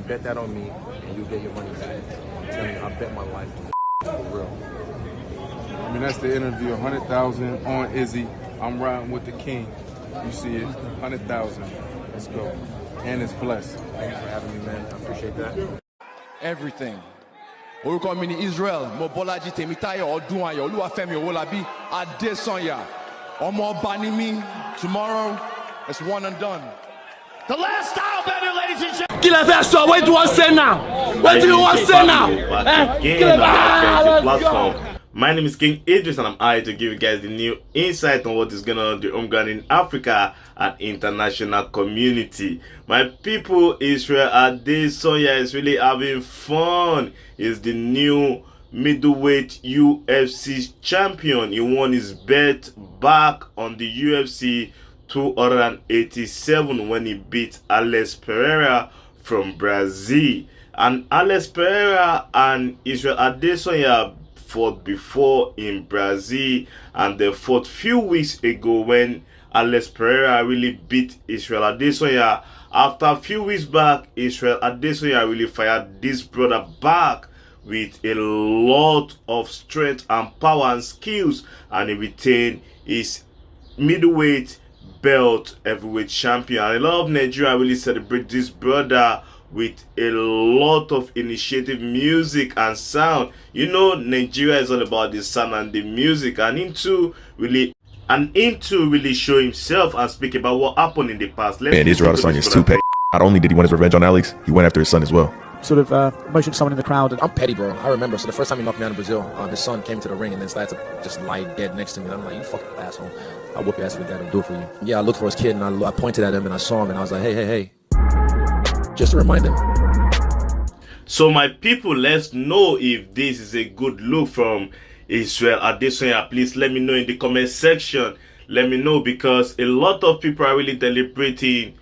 Bet that on me, and you'll get your money back. I'm telling you, I bet my life on this for real. I mean, that's the interview. 100,000 on Izzy. I'm riding with the king. You see it, 100,000. Let's go. And it's blessed. Thank you for having me, man. I appreciate that. Everything. Orúkọ mi ní Israel, mo Bọ́lájí Tèmítáyọ̀ Ọdúnayọ̀ Olúwafẹ́mi Owólabí Adesanya. Ọmọ ọba ni mí. Tomorrow, it's one and done. The last style bender, ladies and gentlemen. Kí lẹ fẹ́ sọ? What do you want to say now? What do you want to say now? Platform. My name is King Idris and I'm here to give you guys the new insight on what is going on in Africa and international community. My people, Israel Adesanya is really having fun. He's the new middleweight UFC champion. He won his bet back on the UFC 287 when he beat Alex Pereira from Brazil. And Alex Pereira and Israel Adesanya fought before in Brazil, and they fought few weeks ago when Alex Pereira really beat Israel Adesanya. After a few weeks back, Israel Adesanya really fired this brother back with a lot of strength and power and skills, and he retained his middleweight belt heavyweight champion. And a lot of Nigeria really celebrate this brother with a lot of initiative, music and sound. You know, Nigeria is all about the sound and the music, and him to really show himself and speak about what happened in the past. Man, Israel Adesanya is too petty. Not only did he want his revenge on Alex, he went after his son as well. Sort of motioned someone in the crowd. I'm petty, bro. I remember. So the first time he knocked me out in Brazil, his son came to the ring and then started to just lie dead next to me. And I'm like, you fucking asshole. I'll whoop your ass with that and do it for you. Yeah, I looked for his kid and I pointed at him and I saw him and I was like, hey. Just to remind him. So my people, let's know if this is a good look from Israel Adesanya. Please let me know in the comment section. Let me know, because a lot of people are really deliberating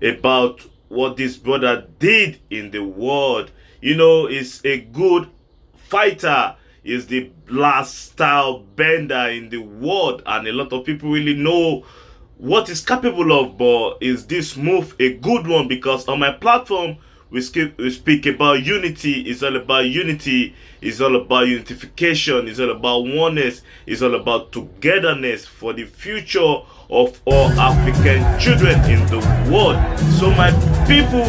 about what this brother did in the world. You know, he's a good fighter. He's the last style bender in the world, and a lot of people really know what he's capable of. But is this move a good one? Because on my platform we speak about unity. It's all about unity. It's all about unification. It's all about oneness. It's all about togetherness for the future of all African children in the world. So my people,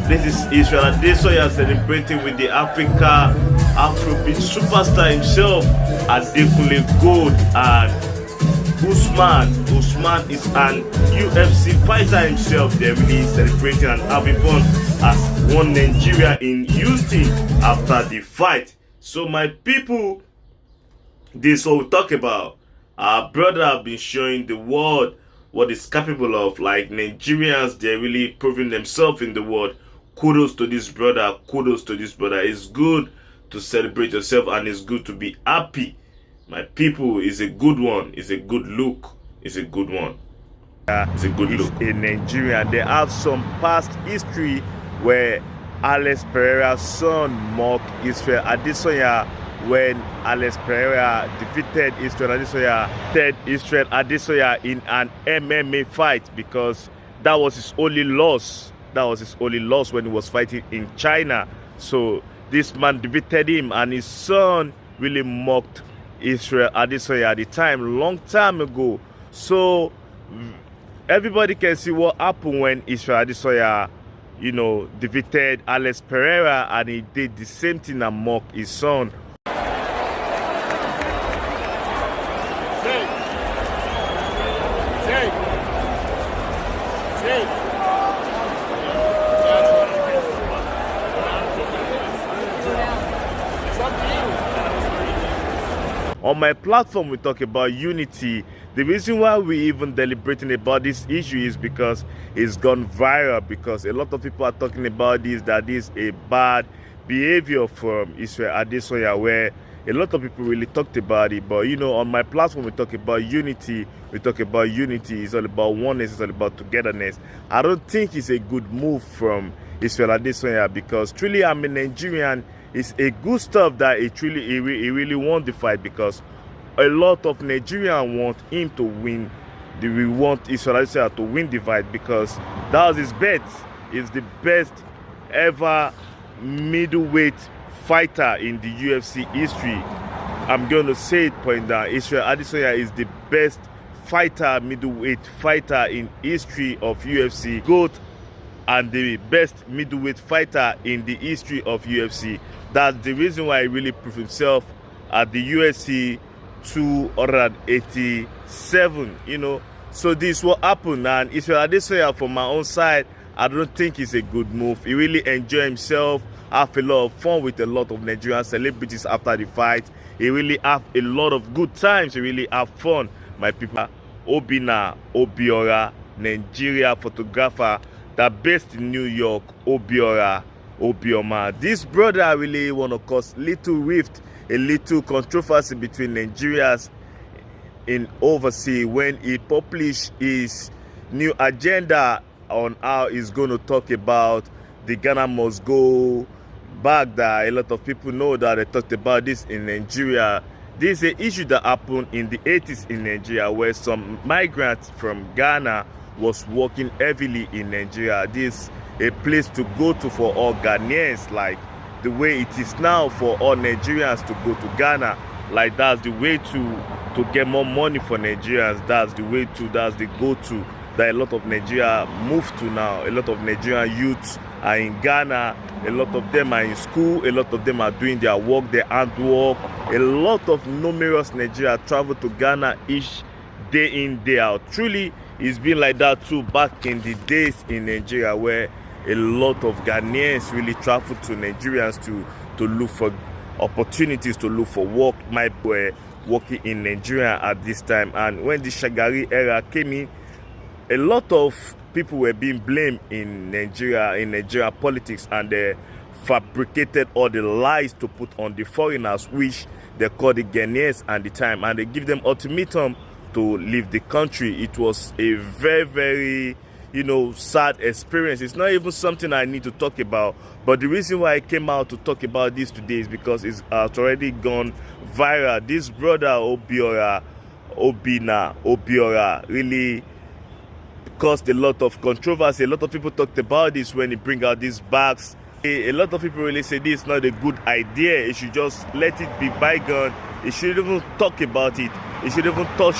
this is Israel Adesanya celebrating with the Afrobeats superstar himself, Adekunle Gold, and Usman is an UFC fighter himself. They're really celebrating and having fun as one Nigeria in Houston after the fight. So my people, this is what we talk about. Our brother have been showing the world what is capable of. Like Nigerians, they're really proving themselves in the world. Kudos to this brother. Kudos to this brother. It's good to celebrate yourself and it's good to be happy. My people, is a good one. It's a good look. It's a good one. It's a good look. In Nigeria, they have some past history where Alex Pereira's son mocked Israel Adesanya when Alex Pereira defeated Israel Adesanya in an MMA fight, because that was his only loss. That was his only loss when he was fighting in China. So this man defeated him, and his son really mocked Israel Adesanya at the time, long time ago. So everybody can see what happened when Israel Adesanya, you know, defeated Alex Pereira, and he did the same thing and mocked his son. On my platform, we talk about unity. The reason why we even deliberating about this issue is because it's gone viral, because a lot of people are talking about this, that is a bad behavior from Israel Adesanya, where a lot of people really talked about it. But you know, on my platform, we talk about unity. We talk about unity. It's all about oneness. It's all about togetherness. I don't think it's a good move from Israel Adesanya, because truly I'm a Nigerian. It's a good stuff that he really won the fight, because a lot of Nigerians want him to win. We want Israel Adesanya to win the fight, because that was his bet. It's the best ever middleweight fighter in the UFC history. I'm going to say it point down. Israel Adesanya is the best fighter, middleweight fighter in history of UFC. GOAT and the best middleweight fighter in the history of UFC. That's the reason why he really proved himself at the UFC 287, you know. So this what happened, and Israel Adesanya, from my own side, I don't think it's a good move. He really enjoyed himself, have a lot of fun with a lot of Nigerian celebrities after the fight. He really have a lot of good times. He really have fun, my people. Obina Obiora, Nigeria photographer that based in New York, Obiora Obioma. This brother really want to cause little rift, a little controversy between Nigerians in overseas when he published his new agenda on how he's going to talk about the Ghana must go back. That a lot of people know that they talked about this in Nigeria. This is an issue that happened in the 80s in Nigeria, where some migrants from Ghana was working heavily in Nigeria. This is a place to go to for all Ghanaians, like the way it is now for all Nigerians to go to Ghana. Like that's the way to get more money for Nigerians. That's the way to, that's the go-to that a lot of Nigeria move to now. A lot of Nigerian youths are in Ghana. A lot of them are in school. A lot of them are doing their work, their handwork. A lot of numerous Nigeria travel to Ghana each day in, day out. Truly, it's been like that too back in the days in Nigeria, where a lot of Ghanaians really travel to Nigerians to look for opportunities, to look for work. My boy working in Nigeria at this time. And when the Shagari era came in, a lot of people were being blamed in Nigeria politics, and they fabricated all the lies to put on the foreigners, which they called the Ghanaians at the time, and they give them ultimatum to leave the country. It was a very, very, you know, sad experience. It's not even something I need to talk about, but the reason why I came out to talk about this today is because it's already gone viral. This brother Obina Obiora really caused a lot of controversy. A lot of people talked about this when he bring out these bags. A lot of people really say this is not a good idea. He should just let it be bygone. He shouldn't even talk about it. He shouldn't even touch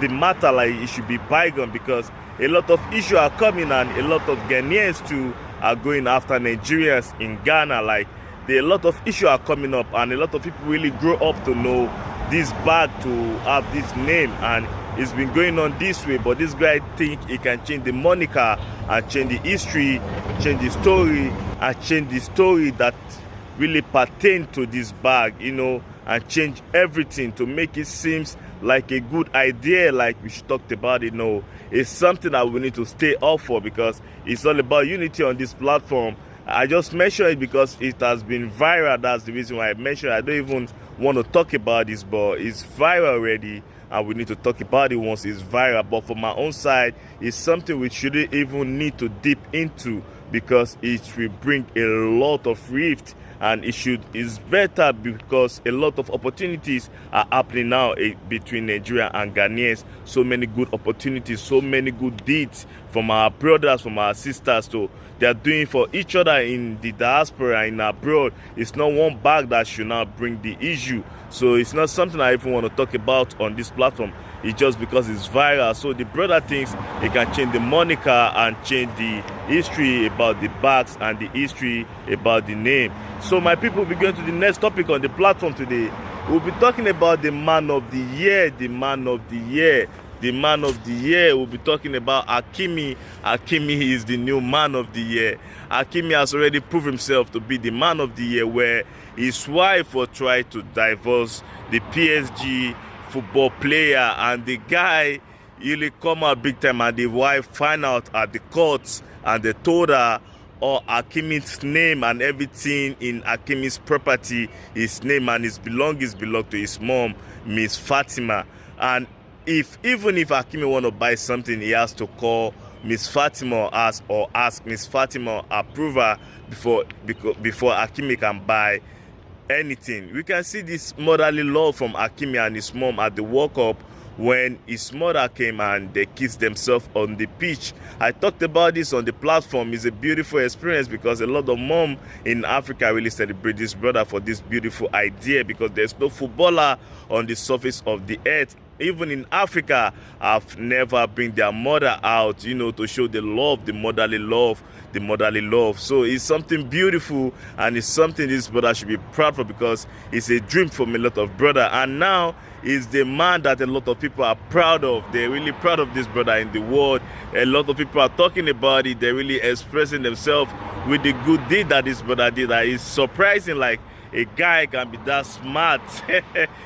the matter. Like, it should be bygone, because a lot of issues are coming, and a lot of Ghanaians too are going after Nigerians in Ghana. Like, a lot of issues are coming up, and a lot of people really grow up to know this bag, to have this name, and it's been going on this way. But this guy think he can change the moniker and change the history, change the story, and change the story that really pertain to this bag, you know, and change everything to make it seem like a good idea, like we should talk about it. No, it's something that we need to stay up for, because it's all about unity on this platform. I just mentioned it because it has been viral. That's the reason why I mentioned it. I don't even want to talk about this, but it's viral already, and we need to talk about it once it's viral. But from my own side, it's something we shouldn't even need to dip into, because it will bring a lot of rift, and it's better, because a lot of opportunities are happening now between Nigeria and Ghanaians. So many good opportunities, so many good deeds from our brothers, from our sisters. So they are doing for each other in the diaspora, in abroad. It's not one bag that should now bring the issue. So it's not something I even want to talk about on this platform. It's just because it's viral. So the brother thinks he can change the moniker and change the history about the bags and the history about the name. So my people, we'll be going to the next topic on the platform today. We'll be talking about the man of the year, the man of the year. The man of the year, we'll be talking about Hakimi. Hakimi is the new man of the year. Hakimi has already proved himself to be the man of the year, where his wife was trying to divorce the PSG football player, and the guy really come out big time, and the wife find out at the courts, and they told her all Hakimi's name and everything in Hakimi's property, his name and his belongings belong to his mom, Miss Fatima. And even if Hakimi want to buy something, he has to call Miss Fatima or ask Miss Fatima approval before Hakimi can buy anything. We can see this motherly love from Hakimi and his mom at the World Cup, when his mother came and they kissed themselves on the pitch. I talked about this on the platform. It's a beautiful experience because a lot of mom in Africa really celebrate this brother for this beautiful idea, because there's no footballer on the surface of the earth, even in Africa, have never bring their mother out, you know, to show the love, the motherly love, the motherly love. So it's something beautiful, and it's something this brother should be proud for, because it's a dream from a lot of brother, and now is the man that a lot of people are proud of. They're really proud of this brother in the world. A lot of people are talking about it. They're really expressing themselves with the good deed that this brother did. That is surprising, like a guy can be that smart,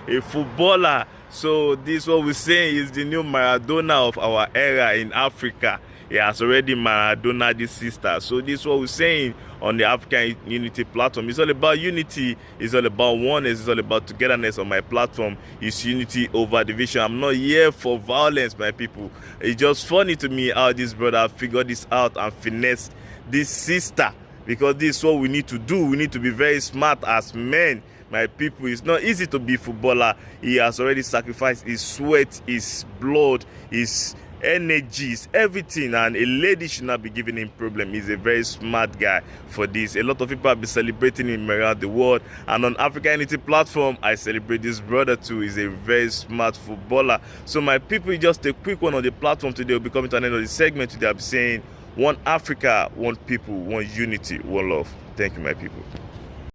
a footballer. So this, what we're saying, is the new Maradona of our era in Africa. He has already Maradona this sister. So this is what we're saying on the African Unity platform. It's all about unity. It's all about oneness. It's all about togetherness on my platform. It's unity over division. I'm not here for violence, my people. It's just funny to me how this brother figured this out and finessed this sister, because this is what we need to do. We need to be very smart as men. My people, it's not easy to be a footballer. He has already sacrificed his sweat, his blood, his energies, everything, and a lady should not be giving him problem. He's a very smart guy for this. A lot of people have been celebrating him around the world, and on AfricaUnity platform, I celebrate this brother too. He's a very smart footballer. So my people, just a quick one on the platform today. We'll be coming to an end of the segment today. I'll be saying, one Africa, one people, one unity, one love. Thank you, my people.